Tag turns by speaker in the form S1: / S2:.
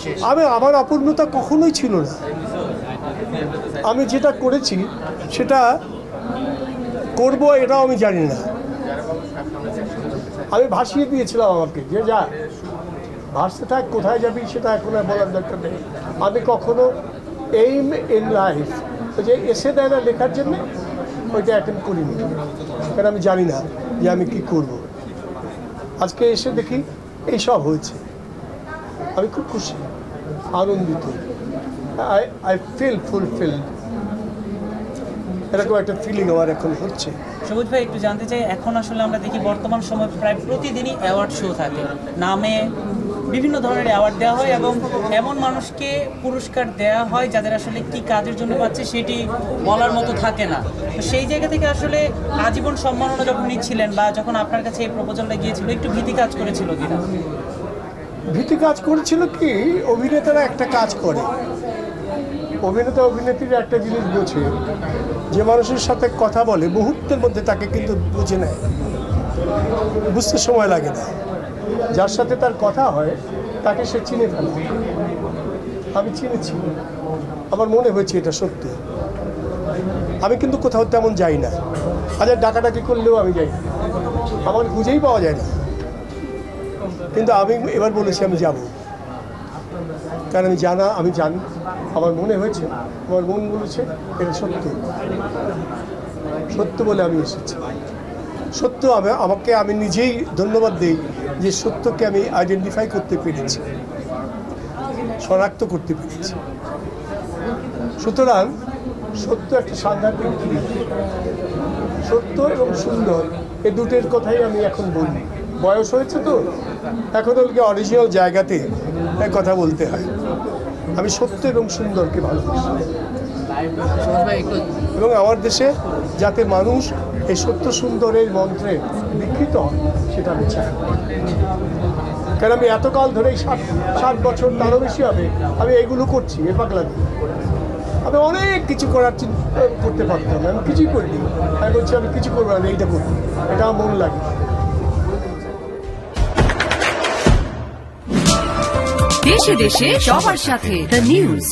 S1: শেষ?
S2: আমার অপূর্ণতা কখনোই ছিল না। আমি যেটা করেছি সেটা করব এটাও আমি জানি না। আমি ভাসিয়ে দিয়েছিলাম আমাকে যে যা ভাসতে থাক, কোথায় যাবি সেটা এখন আর বলার দরকার নেই। আমি কখনো এইম ইন লাইফ যে এসে দেয় না লেখার জন্য ওইটা অ্যাটেন্ড করিনি, কারণ আমি জানি না যে আমি কি করব। আজকে এসে দেখি এইসব হয়েছে, আমি খুব খুশি, আনন্দিত। আই ফিল ফুলফিলড, এরকম একটা ফিলিং আমার এখন হচ্ছে।
S3: সবুজ ভাই, একটু জানতে চাই, এখন আসলে আমরা দেখি বর্তমান সময় প্রায় প্রতিদিনই অ্যাওয়ার্ড শো থাকে, নামে বিভিন্ন ধরনের অ্যাওয়ার্ড দেওয়া হয় এবং এমন মানুষকে পুরস্কার দেওয়া হয় যাদের আসলে কি কাজের জন্য পাচ্ছে সেটি বলার মতো থাকে না। তো সেই জায়গা থেকে আসলে আজীবন সম্মাননা যখন নিচ্ছিলেন বা যখন আপনার কাছে এই প্রপোজালটা গিয়েছিল, একটু ভীতি কাজ করেছিল কিনা?
S2: ভীতি কাজ করেছিল কি, অভিনেতারা একটা কাজ করে, অভিনেতা অভিনেত্রীরা একটা জিনিস বোঝে, যে মানুষের সাথে কথা বলে মুহূর্তের মধ্যে তাকে কিন্তু বুঝে নেয়, বুঝতে সময় লাগে না। যার সাথে তার কথা হয় তাকে সে চিনে ফেলে। আমি চিনেছি, আমার মনে হয়েছে এটা সত্যি। আমি কিন্তু কোথাও তেমন যাই না, হাজার ডাকাডাকি করলেও আমি যাই না, আমার খুঁজেই পাওয়া যায় না। কিন্তু আমি এবার বলেছি আমি যাব, কারণ আমি জানি, আমার মনে হয়েছে, আমার মন বলেছে এটা সত্য, সত্য বলে আমি এসেছি। সত্য আমাকে আমি নিজেই ধন্যবাদ দিই যে সত্যকে আমি আইডেন্টিফাই করতে পেরেছি, শনাক্ত করতে পেরেছি। সুতরাং সত্য একটা সাংঘাতিক জিনিস। সত্য এবং সুন্দর এই দুটোর কথাই আমি এখন বলি। বয়স হয়েছে তো, এখন ওকে অরিজিনাল জায়গাতে কথা বলতে হয়। আমি সত্য এবং সুন্দরকে ভালোবাসি, এবং আমার দেশে যাতে মানুষ এই সত্য সুন্দরের মন্ত্রে দীক্ষিত হয় সেটা আমি চাই। কারণ আমি এতকাল ধরেই 60 বছর তারও বেশি হবে আমি এগুলো করছি, এ পাগলামি। আমি অনেক কিছু করতে পারতাম, আমি কিছুই করিনি। আমি বলছি আমি কিছু করবো না, এইটা করবো, এটা আমার মন লাগে।
S4: দেশে দেশে সবার সাথে দ্য নিউজ।